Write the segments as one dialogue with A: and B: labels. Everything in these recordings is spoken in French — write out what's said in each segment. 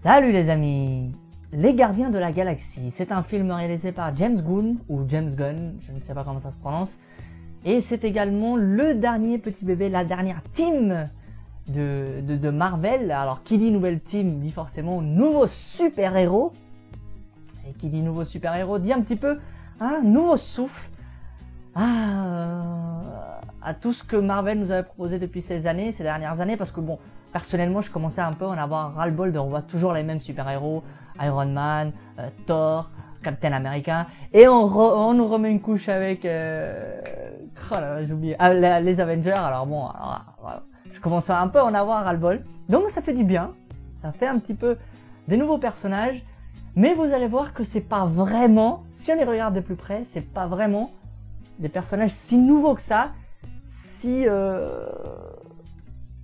A: Salut les amis! Les Gardiens de la Galaxie, c'est un film réalisé par James Gunn, ou James Gunn, je ne sais pas comment ça se prononce. Et c'est également le dernier petit bébé, la dernière team de Marvel. Alors qui dit nouvelle team dit forcément nouveau super-héros. Et qui dit nouveau super-héros dit un petit peu un nouveau souffle à tout ce que Marvel nous avait proposé depuis ces dernières années, parce que bon, personnellement je commençais un peu à en avoir ras-le-bol de revoir toujours les mêmes super-héros, Iron Man, Thor, Captain America, et on nous remet une couche avec, oh là là, j'ai oublié, les Avengers. Alors bon, voilà. Je commençais un peu à en avoir ras-le-bol, donc ça fait du bien, ça fait un petit peu des nouveaux personnages, mais vous allez voir que c'est pas vraiment, si on les regarde de plus près, c'est pas vraiment des personnages si nouveaux que ça, si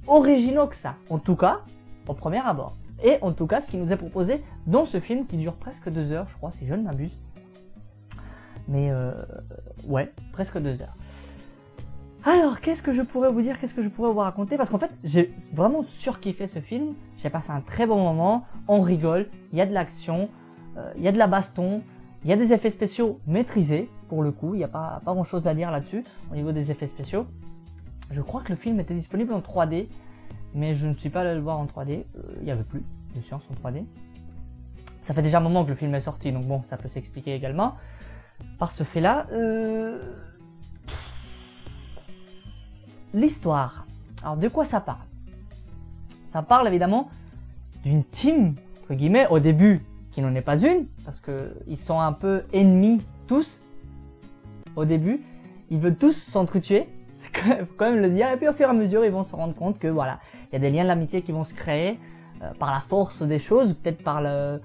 A: originaux que ça, en tout cas au premier abord. Et en tout cas ce qui nous est proposé dans ce film qui dure presque 2 heures, je crois, si je ne m'abuse. Mais ouais, presque 2 heures. Alors qu'est-ce que je pourrais vous dire, qu'est-ce que je pourrais vous raconter? Parce qu'en fait j'ai vraiment surkiffé ce film, j'ai passé un très bon moment, on rigole, il y a de l'action, il y a de la baston, il y a des effets spéciaux maîtrisés, pour le coup, il n'y a pas grand chose à dire là-dessus, au niveau des effets spéciaux. Je crois que le film était disponible en 3D, mais je ne suis pas allé le voir en 3D, il n'y avait plus de séance en 3D. Ça fait déjà un moment que le film est sorti, donc bon, ça peut s'expliquer également par ce fait-là. L'histoire, alors de quoi ça parle? Ça parle évidemment d'une team, entre guillemets, au début, qui n'en est pas une, parce qu'ils sont un peu ennemis tous, au début, ils veulent tous s'entretuer, c'est quand même le dire, et puis au fur et à mesure, ils vont se rendre compte que voilà, il y a des liens d'amitié qui vont se créer par la force des choses, peut-être par la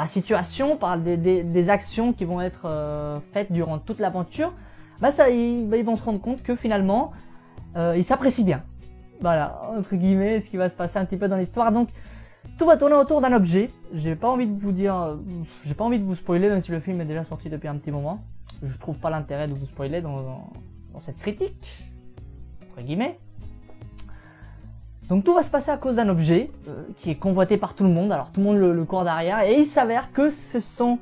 A: situation, par des actions qui vont être faites durant toute l'aventure. Ils vont se rendre compte que finalement, ils s'apprécient bien. Voilà, entre guillemets, ce qui va se passer un petit peu dans l'histoire. Donc, tout va tourner autour d'un objet. J'ai pas envie de vous dire, j'ai pas envie de vous spoiler, même si le film est déjà sorti depuis un petit moment. Je trouve pas l'intérêt de vous spoiler dans cette critique, entre guillemets. Donc tout va se passer à cause d'un objet qui est convoité par tout le monde. Alors tout le monde le court derrière, et il s'avère que ce sont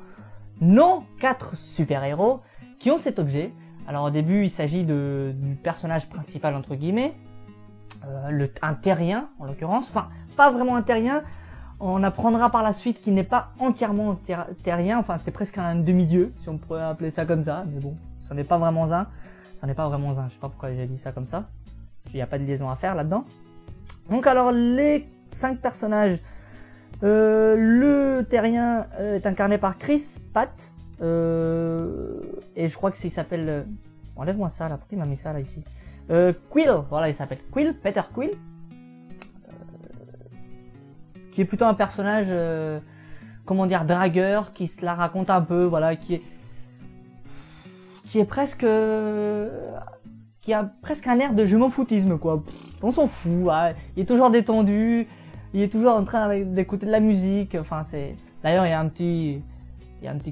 A: nos 4 super-héros qui ont cet objet. Alors au début, il s'agit du personnage principal, entre guillemets, un terrien en l'occurrence, enfin pas vraiment un terrien, on apprendra par la suite qu'il n'est pas entièrement terrien, enfin c'est presque un demi-dieu, si on pourrait appeler ça comme ça, mais bon, ce n'est pas vraiment un, je sais pas pourquoi j'ai dit ça comme ça, il n'y a pas de liaison à faire là-dedans. Donc alors les 5 personnages, le terrien est incarné par Chris Pratt, et je crois que il s'appelle, enlève-moi ça là, pourquoi il m'a mis ça là ici, Quill, voilà, il s'appelle Quill, Peter Quill, qui est plutôt un personnage, comment dire, dragueur, qui se la raconte un peu, voilà, qui est presque, qui a presque un air de je m'en foutisme, quoi. On s'en fout, ouais. Il est toujours détendu, il est toujours en train d'écouter de la musique, enfin c'est, d'ailleurs il y a un petit,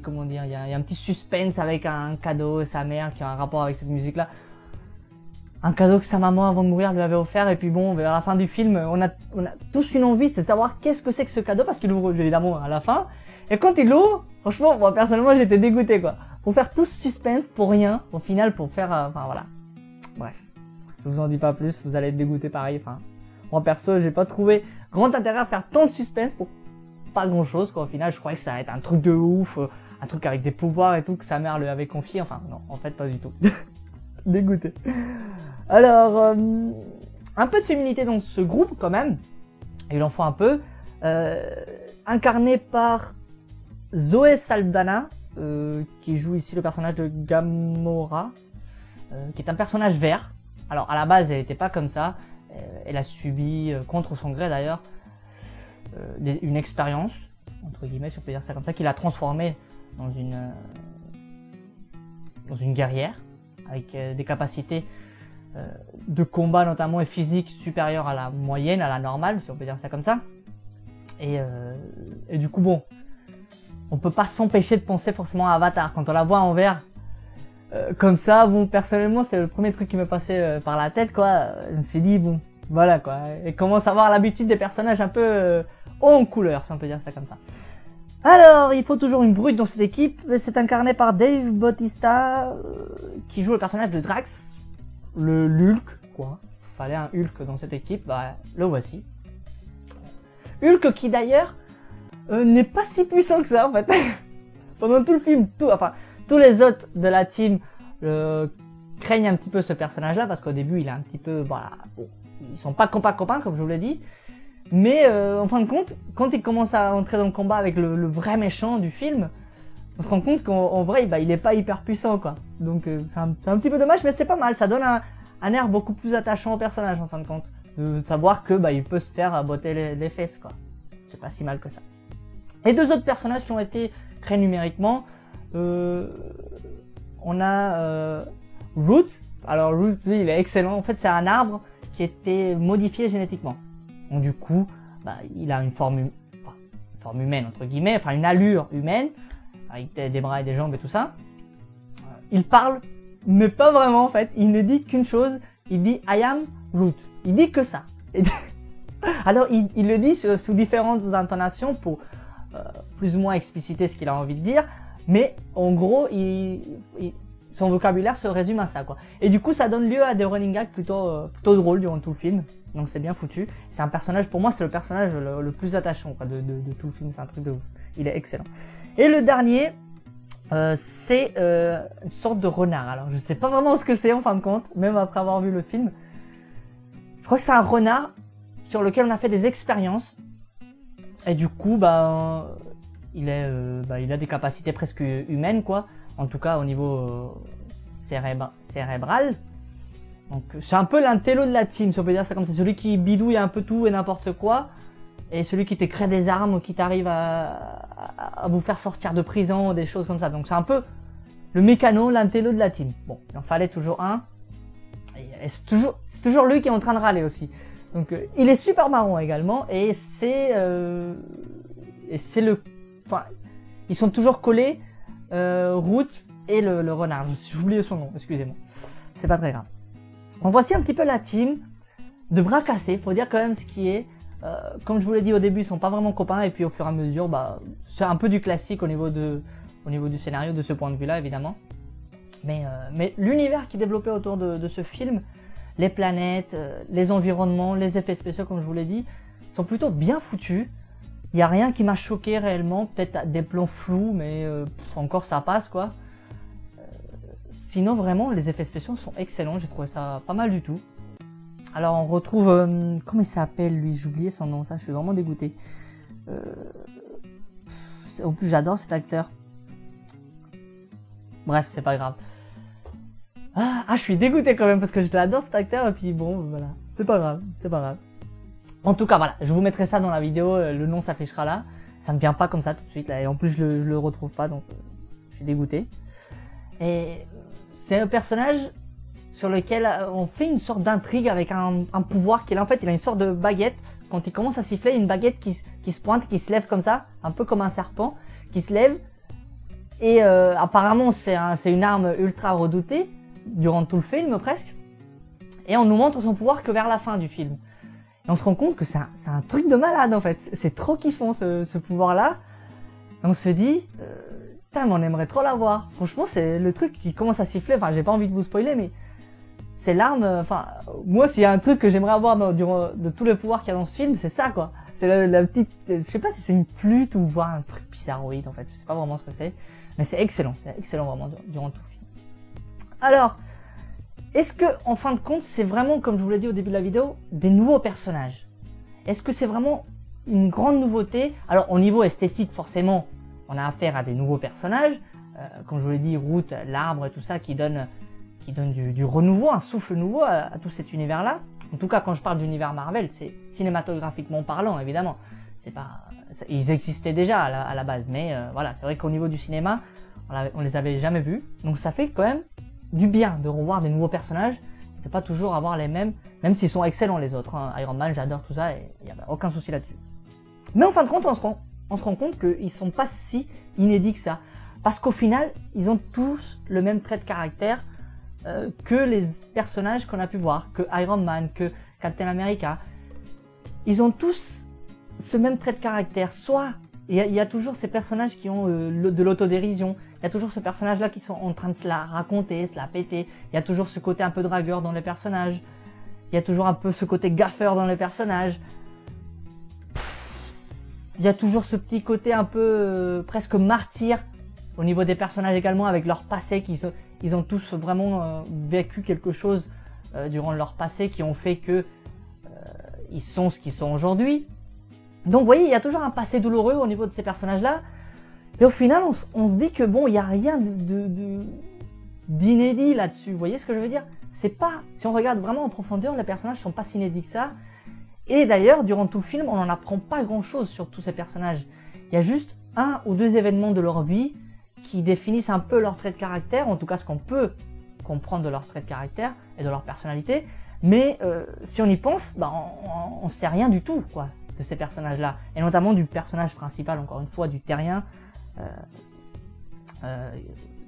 A: comment dire, il y a un petit suspense avec un cadeau et sa mère qui a un rapport avec cette musique-là. Un cadeau que sa maman avant de mourir lui avait offert, et puis bon, vers la fin du film, on a tous une envie, c'est de savoir qu'est-ce que c'est que ce cadeau, parce qu'il ouvre évidemment à la fin. Et quand il l'ouvre, franchement, moi personnellement j'étais dégoûté, quoi. Pour faire tout ce suspense pour rien, au final pour faire, enfin voilà. Bref, je vous en dis pas plus, vous allez être dégoûté pareil. Enfin, moi perso, j'ai pas trouvé grand intérêt à faire tant de suspense pour pas grand chose, quoi. Au final, je croyais que ça allait être un truc de ouf, un truc avec des pouvoirs et tout, que sa mère lui avait confié. Enfin non, en fait pas du tout. Dégoûté. Alors, un peu de féminité dans ce groupe quand même, il en faut un peu, incarné par Zoé Saldana, qui joue ici le personnage de Gamora, qui est un personnage vert. Alors à la base elle n'était pas comme ça, elle a subi, contre son gré d'ailleurs, une expérience, entre guillemets si on peut dire ça comme ça, qui l'a transformée dans une guerrière, avec des capacités de combat notamment et physique supérieure à la moyenne, à la normale, si on peut dire ça comme ça. Et du coup bon, on peut pas s'empêcher de penser forcément à Avatar quand on la voit en vert comme ça. Bon, personnellement c'est le premier truc qui m'est passé par la tête, quoi. Je me suis dit bon, Voilà quoi, et commence à avoir l'habitude des personnages un peu haut en couleur, si on peut dire ça comme ça. Alors, il faut toujours une brute dans cette équipe, c'est incarné par Dave Bautista, qui joue le personnage de Drax, le Hulk, quoi. Fallait un Hulk dans cette équipe, bah le voici. Hulk qui d'ailleurs n'est pas si puissant que ça en fait. Pendant tout le film, tous les autres de la team craignent un petit peu ce personnage-là parce qu'au début il est un petit peu, voilà, bon, ils sont pas copains comme je vous l'ai dit. Mais en fin de compte, quand il commence à entrer dans le combat avec le vrai méchant du film, on se rend compte qu'en vrai, bah, il est pas hyper puissant quoi. Donc c'est un petit peu dommage, mais c'est pas mal. Ça donne un air beaucoup plus attachant au personnage en fin de compte, de savoir que bah il peut se faire botter les fesses quoi. C'est pas si mal que ça. Et deux autres personnages qui ont été créés numériquement, on a Root. Alors Root, lui, il est excellent. En fait, c'est un arbre qui était modifié génétiquement. Donc du coup, bah, il a une forme humaine entre guillemets, enfin une allure humaine, avec des bras et des jambes et tout ça. Il parle, mais pas vraiment en fait. Il ne dit qu'une chose. Il dit I am Root. Il dit que ça. Alors il le dit sous différentes intonations pour plus ou moins expliciter ce qu'il a envie de dire, mais en gros, son vocabulaire se résume à ça quoi. Et du coup, ça donne lieu à des running gags plutôt drôles durant tout le film. Donc c'est bien foutu. C'est un personnage, pour moi, c'est le personnage le plus attachant quoi, de tout le film. C'est un truc de ouf. Il est excellent. Et le dernier, c'est une sorte de renard. Alors je sais pas vraiment ce que c'est en fin de compte, même après avoir vu le film. Je crois que c'est un renard sur lequel on a fait des expériences. Et du coup, bah, il a des capacités presque humaines, quoi. En tout cas, au niveau cérébral. Donc, c'est un peu l'intello de la team, si on peut dire ça comme ça. Celui qui bidouille un peu tout et n'importe quoi. Et celui qui te crée des armes, qui t'arrive à vous faire sortir de prison, des choses comme ça. Donc, c'est un peu le mécano, l'intello de la team. Bon, il en fallait toujours un. Et c'est toujours lui qui est en train de râler aussi. Donc il est super marrant également et enfin ils sont toujours collés, Root et le renard. J'ai oublié son nom, excusez-moi. C'est pas très grave. Donc voici un petit peu la team de bras cassés. Faut dire quand même ce qui est. Comme je vous l'ai dit au début, ils sont pas vraiment copains et puis au fur et à mesure, bah c'est un peu du classique au niveau du scénario de ce point de vue-là évidemment. Mais l'univers qui est développé autour de ce film, les planètes, les environnements, les effets spéciaux, comme je vous l'ai dit, sont plutôt bien foutus. Il n'y a rien qui m'a choqué réellement, peut-être des plans flous, mais encore ça passe quoi. Sinon vraiment, les effets spéciaux sont excellents, j'ai trouvé ça pas mal du tout. Alors on retrouve, comment il s'appelle lui, j'ai oublié son nom, ça, je suis vraiment dégoûté. En plus j'adore cet acteur. Bref, c'est pas grave. Ah, je suis dégoûté quand même parce que je l'adore cet acteur et puis bon, voilà, c'est pas grave, c'est pas grave. En tout cas, voilà, je vous mettrai ça dans la vidéo, le nom s'affichera là. Ça me vient pas comme ça tout de suite là et en plus je le retrouve pas donc je suis dégoûté. Et c'est un personnage sur lequel on fait une sorte d'intrigue avec un pouvoir qu'il a. En fait, il a une sorte de baguette. Quand il commence à siffler, une baguette qui se pointe, qui se lève comme ça, un peu comme un serpent, qui se lève. Et apparemment, c'est une arme ultra redoutée durant tout le film presque. Et on nous montre son pouvoir que vers la fin du film. Et on se rend compte que c'est un truc de malade en fait. C'est trop kiffant ce pouvoir-là. Et on se dit, putain, mais on aimerait trop l'avoir. Franchement, c'est le truc qui commence à siffler. Enfin, j'ai pas envie de vous spoiler, mais c'est l'arme. Enfin, moi, s'il y a un truc que j'aimerais avoir de tous les pouvoirs qu'il y a dans ce film, c'est ça quoi. C'est la petite, je sais pas si c'est une flûte ou voir un truc bizarroïde en fait. Je sais pas vraiment ce que c'est. Mais c'est excellent vraiment durant tout le film. Alors, est-ce que, en fin de compte, c'est vraiment, comme je vous l'ai dit au début de la vidéo, des nouveaux personnages? Est-ce que c'est vraiment une grande nouveauté? Alors, au niveau esthétique, forcément, on a affaire à des nouveaux personnages. Comme je vous l'ai dit, Root, l'arbre et tout ça, qui donne du renouveau, un souffle nouveau à tout cet univers-là. En tout cas, quand je parle d'univers Marvel, c'est cinématographiquement parlant, évidemment. Ils existaient déjà à la base, mais voilà, c'est vrai qu'au niveau du cinéma, on les avait jamais vus. Donc ça fait quand même du bien de revoir des nouveaux personnages, de pas toujours avoir les mêmes, même s'ils sont excellents les autres. Hein. Iron Man, j'adore tout ça et il n'y a aucun souci là-dessus. Mais en fin de compte, on se rend compte qu'ils sont pas si inédits que ça. Parce qu'au final, ils ont tous le même trait de caractère que les personnages qu'on a pu voir, que Iron Man, que Captain America. Ils ont tous ce même trait de caractère. Soit il y a toujours ces personnages qui ont de l'autodérision. Il y a toujours ce personnage-là qui sont en train de se la raconter, se la péter. Il y a toujours ce côté un peu dragueur dans les personnages. Il y a toujours un peu ce côté gaffeur dans les personnages. Il y a toujours ce petit côté un peu presque martyr au niveau des personnages également, avec leur passé. Ils ont tous vraiment vécu quelque chose durant leur passé qui ont fait que ils sont ce qu'ils sont aujourd'hui. Donc vous voyez, il y a toujours un passé douloureux au niveau de ces personnages-là. Et au final, on se dit que bon, il n'y a rien d'inédit là-dessus. Vous voyez ce que je veux dire? C'est pas, si on regarde vraiment en profondeur, les personnages sont pas si inédits que ça. Et d'ailleurs, durant tout le film, on n'en apprend pas grand-chose sur tous ces personnages. Il y a juste 1 ou 2 événements de leur vie qui définissent un peu leur trait de caractère, en tout cas ce qu'on peut comprendre de leur trait de caractère et de leur personnalité. Mais si on y pense, bah, on sait rien du tout, quoi, de ces personnages-là. Et notamment du personnage principal, encore une fois, du terrien,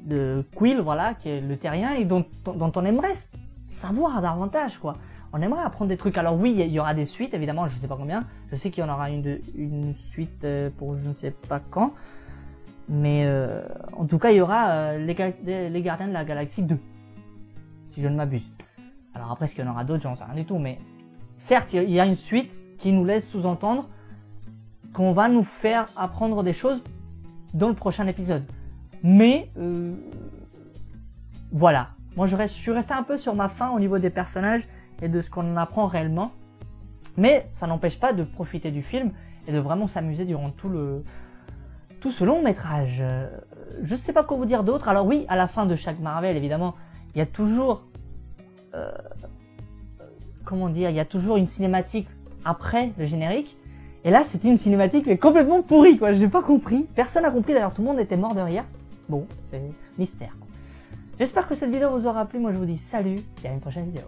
A: de Quill, voilà, qui est le terrien, et dont on aimerait savoir davantage, quoi. On aimerait apprendre des trucs. Alors oui, il y aura des suites, évidemment, je sais pas combien. Je sais qu'il y en aura une suite pour je ne sais pas quand. Mais en tout cas, il y aura les Gardiens de la Galaxie 2. Si je ne m'abuse. Alors après, est-ce qu'il y en aura d'autres, j'en sais rien du tout. Mais certes, il y a une suite qui nous laisse sous-entendre qu'on va nous faire apprendre des choses dans le prochain épisode. Mais voilà. Moi, je suis resté un peu sur ma faim au niveau des personnages et de ce qu'on en apprend réellement. Mais ça n'empêche pas de profiter du film et de vraiment s'amuser durant tout ce long métrage. Je sais pas quoi vous dire d'autre. Alors oui, à la fin de chaque Marvel, évidemment, il y a toujours... comment dire, il y a toujours une cinématique après le générique. Et là, c'était une cinématique mais complètement pourrie, quoi. J'ai pas compris. Personne n'a compris, d'ailleurs, tout le monde était mort de rire. Bon, c'est mystère. J'espère que cette vidéo vous aura plu. Moi, je vous dis salut et à une prochaine vidéo.